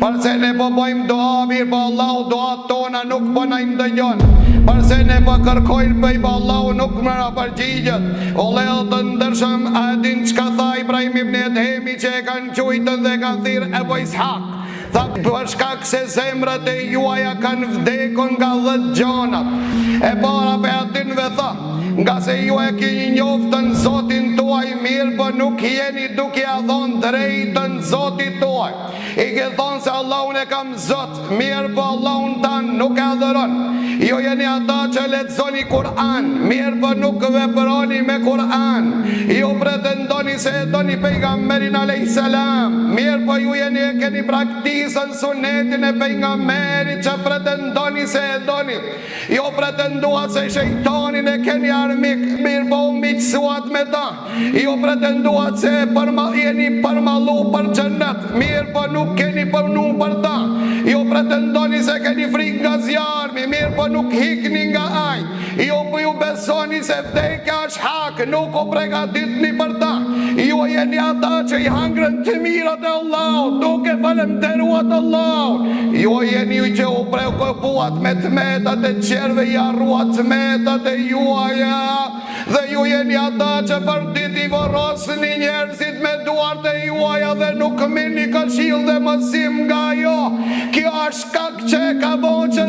Përse ne po bojmë doa mirë, po Allahu doa tona nuk po na ndëgjon. Përse ne po kërkojmë bëj, po Allahu nuk më na përgjigjet. O leo të ndërshëm, a din çka tha Ibrahim ibn Edhemi që e kanë quajtën dhe kanë thirrë Ebu Ishaq? Tha, për shkak se zemrat e juaja kanë vdekun nga 10 gjonat. E para pe atinve tha, nga se ju e keni njoftën Zotin tuaj mirë, po nuk jeni duke a thonë drejtën Zotit tuaj. I ke thonë se Allahun e kam Zot, mirë po Allahun tanë nuk e adhuron. Jo jeni ata që lexoni Kur'an, mirë po nuk veproni me Kur'an. Jo pretendoni se e doni pejgamberin alayhis salam, mirë po ju jeni e keni praktikën sunetin e pejgamberit që pretendoni se e doni. Jo pretendua se shejtanin e keni armik, mirë po miqësuat me ta. Jo pretenduat se jeni përmallu për xhennet, mirë po nuk keni përnu për ta. Jo pretendoni se keni frikë nga zjarmi, mirë po nuk hikni nga aj. Jo po ju besoni se vdekja është hak, nuk o pregaditni për ta. Jo jeni ata që i hangrën të mirat e Allahut, duke falenderuat Allahut. Jo jeni ju që u preokupuat me tmetat e qerve, i arruat tmetat e juaja. Dhe ju jeni ata që për dit i vorosni njerëzit me duart e juaja dhe nuk mini këshill dhe mësim nga jo. Kjo është shkak që ka bo që